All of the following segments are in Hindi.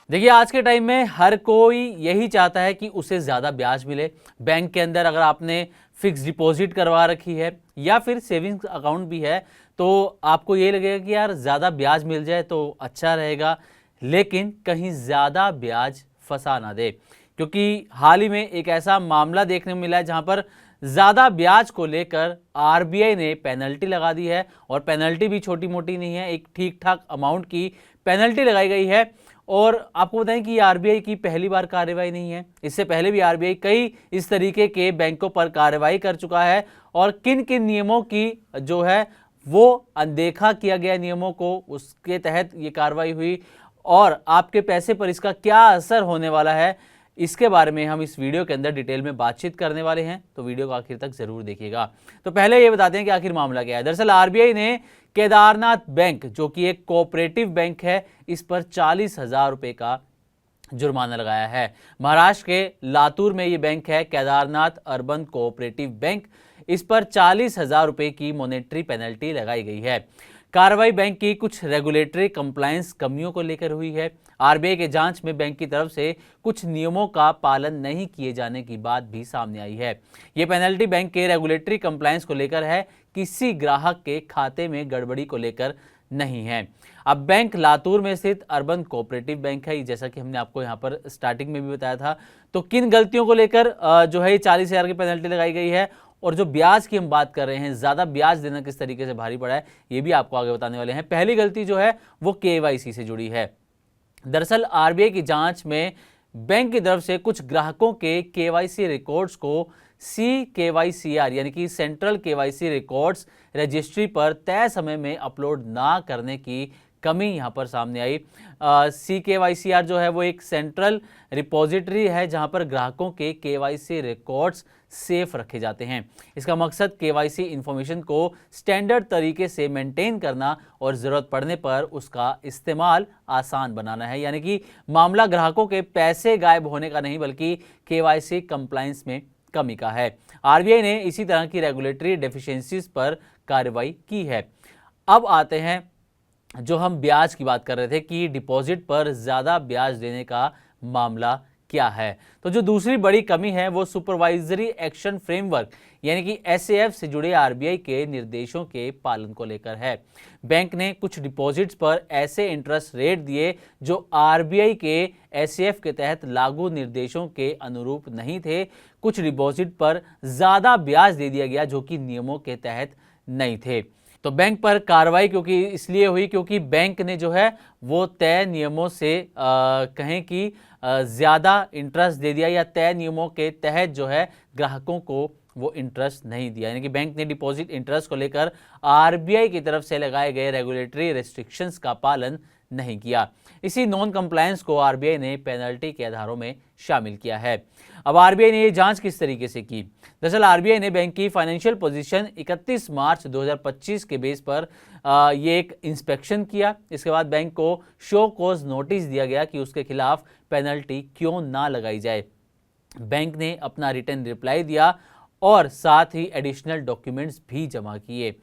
देखिए, आज के टाइम में हर कोई यही चाहता है कि उसे ज़्यादा ब्याज मिले। बैंक के अंदर अगर आपने फिक्स डिपॉजिट करवा रखी है या फिर सेविंग्स अकाउंट भी है तो आपको ये लगेगा कि यार ज़्यादा ब्याज मिल जाए तो अच्छा रहेगा, लेकिन कहीं ज़्यादा ब्याज फंसा ना दे। क्योंकि हाल ही में एक ऐसा मामला देखने को मिला है जहां पर ज़्यादा ब्याज को लेकर आरबीआई ने पेनल्टी लगा दी है, और पेनल्टी भी छोटी मोटी नहीं है, एक ठीक ठाक अमाउंट की पेनल्टी लगाई गई है। और आपको बताएं कि आरबीआई की पहली बार कार्रवाई नहीं है, इससे पहले भी आरबीआई कई इस तरीके के बैंकों पर कार्रवाई कर चुका है। और किन किन नियमों की जो है वो अनदेखा किया गया, नियमों को, उसके तहत ये कार्रवाई हुई और आपके पैसे पर इसका क्या असर होने वाला है, इसके बारे में हम इस वीडियो के अंदर डिटेल में बातचीत करने वाले हैं। तो वीडियो को आखिर तक जरूर देखिएगा। तो पहले ये बताते हैं कि आखिर मामला क्या है। दरअसल आरबीआई ने केदारनाथ बैंक, जो कि एक कोऑपरेटिव बैंक है, इस पर 40,000 रुपए का जुर्माना लगाया है। महाराष्ट्र के लातूर में ये बैंक है, केदारनाथ अर्बन कोऑपरेटिव बैंक। इस पर 40,000 रुपए की मॉनेटरी पेनल्टी लगाई गई है। कार्रवाई बैंक की कुछ रेगुलेटरी कंप्लायंस कमियों को लेकर हुई है। आरबीआई के जांच में बैंक की तरफ से कुछ नियमों का पालन नहीं किए जाने की बात भी सामने आई है। ये पेनल्टी बैंक के रेगुलेटरी कंप्लायंस को लेकर है, किसी ग्राहक के खाते में गड़बड़ी को लेकर नहीं है। अब बैंक लातूर में स्थित अर्बन कोऑपरेटिव बैंक है, जैसा कि हमने आपको यहाँ पर स्टार्टिंग में भी बताया था। तो किन गलतियों को लेकर जो है 40,000 की पेनल्टी लगाई गई है, और जो ब्याज की हम बात कर रहे हैं, ज़्यादा ब्याज देना किस तरीके से भारी पड़ा है, ये भी आपको आगे बताने वाले हैं। पहली गलती जो है वो केवाईसी से जुड़ी है। दरअसल आरबीआई की जांच में बैंक की तरफ से कुछ ग्राहकों के केवाईसी रिकॉर्ड्स को CKYCR यानी कि सेंट्रल केवाईसी रिकॉर्ड्स रजिस्ट्री पर तय समय में अपलोड ना करने की कमी यहां पर सामने आई। CKYCR जो है वो एक सेंट्रल रिपोजिटरी है जहां पर ग्राहकों के केवाईसी रिकॉर्ड्स सेफ रखे जाते हैं। इसका मकसद केवाईसी इंफॉर्मेशन को स्टैंडर्ड तरीके से मेंटेन करना और ज़रूरत पड़ने पर उसका इस्तेमाल आसान बनाना है। यानी कि मामला ग्राहकों के पैसे गायब होने का नहीं, बल्कि केवाईसी कंप्लायंस में कमी का है। आरबीआई ने इसी तरह की रेगुलेटरी डेफिशिएंसीज पर कार्रवाई की है। अब आते हैं जो हम ब्याज की बात कर रहे थे कि डिपॉजिट पर ज़्यादा ब्याज देने का मामला क्या है। तो जो दूसरी बड़ी कमी है वो सुपरवाइजरी एक्शन फ्रेमवर्क यानी कि SAF से जुड़े आरबीआई के निर्देशों के पालन को लेकर है। बैंक ने कुछ डिपॉजिट्स पर ऐसे इंटरेस्ट रेट दिए जो आरबीआई के SAF के तहत लागू निर्देशों के अनुरूप नहीं थे। कुछ डिपॉजिट पर ज़्यादा ब्याज दे दिया गया जो कि नियमों के तहत नहीं थे। तो बैंक पर कार्रवाई क्योंकि इसलिए हुई क्योंकि बैंक ने जो है वो तय नियमों से कहें कि ज़्यादा इंटरेस्ट दे दिया, या तय नियमों के तहत जो है ग्राहकों को वो इंटरेस्ट नहीं दिया। यानी कि बैंक ने डिपॉजिट इंटरेस्ट को लेकर आरबीआई की तरफ से लगाए गए रेगुलेटरी रेस्ट्रिक्शंस का पालन नहीं किया। इसी नॉन कंप्लायंस को आरबीआई ने पेनल्टी के आधारों में शामिल किया है। अब आरबीआई ने ये जांच किस तरीके से की। दरअसल आरबीआई ने बैंक की फाइनेंशियल पोजीशन 31 मार्च 2025 के बेस पर ये एक इंस्पेक्शन किया। इसके बाद बैंक को शो कॉज नोटिस दिया गया कि उसके खिलाफ पेनल्टी क्यों ना लगाई जाए। बैंक ने अपना रिटर्न रिप्लाई दिया और साथ ही एडिशनल डॉक्यूमेंट्स भी जमा किए।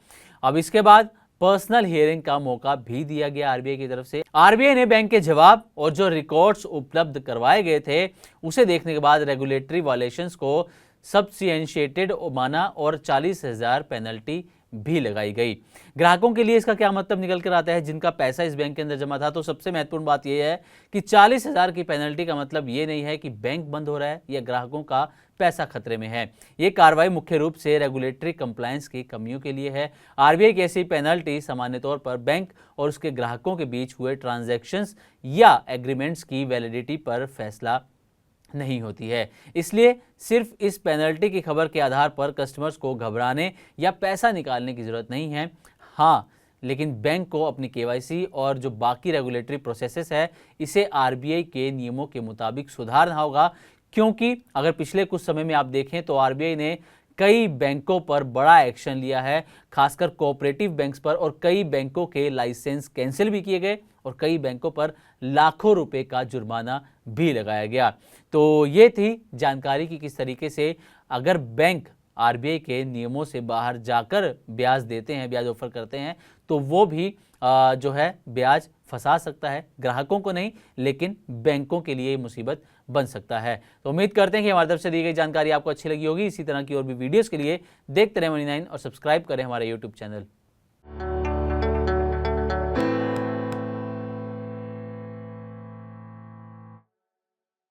अब इसके बाद पर्सनल हियरिंग का मौका भी दिया गया आरबीआई की तरफ से। आरबीआई ने बैंक के जवाब और जो रिकॉर्ड्स उपलब्ध करवाए गए थे उसे देखने के बाद रेगुलेटरी वायलेशंस को सब्सटेंशिएटेड माना और 40,000 पेनल्टी भी लगाई गई। ग्राहकों के लिए इसका क्या मतलब निकल कर आता है जिनका पैसा इस बैंक के अंदर जमा था। तो सबसे महत्वपूर्ण बात यह है कि 40,000 की पेनल्टी का मतलब ये नहीं है कि बैंक बंद हो रहा है या ग्राहकों का पैसा खतरे में है। ये कार्रवाई मुख्य रूप से रेगुलेटरी कंप्लायंस की कमियों के लिए है। आरबीआई की ऐसी पेनल्टी सामान्य तौर पर बैंक और उसके ग्राहकों के बीच हुए ट्रांजैक्शंस या एग्रीमेंट्स की वैलिडिटी पर फैसला नहीं होती है। इसलिए सिर्फ इस पेनल्टी की खबर के आधार पर कस्टमर्स को घबराने या पैसा निकालने की जरूरत नहीं है। हाँ, लेकिन बैंक को अपनी केवाईसी और जो बाकी रेगुलेटरी प्रोसेसेस है इसे आरबीआई के नियमों के मुताबिक सुधारना होगा। क्योंकि अगर पिछले कुछ समय में आप देखें तो आरबीआई ने कई बैंकों पर बड़ा एक्शन लिया है, खासकर कोऑपरेटिव बैंक्स पर, और कई बैंकों के लाइसेंस कैंसिल भी किए गए और कई बैंकों पर लाखों रुपए का जुर्माना भी लगाया गया। तो ये थी जानकारी कि किस तरीके से अगर बैंक आरबीआई के नियमों से बाहर जाकर ब्याज देते हैं, ब्याज ऑफर करते हैं, तो वो भी जो है ब्याज फंसा सकता है, ग्राहकों को नहीं लेकिन बैंकों के लिए मुसीबत बन सकता है। तो उम्मीद करते हैं कि हमारी तरफ से दी गई जानकारी आपको अच्छी लगी होगी। इसी तरह की और भी वीडियोस के लिए देखते रहें मनी9 और सब्सक्राइब करें हमारे यूट्यूब चैनल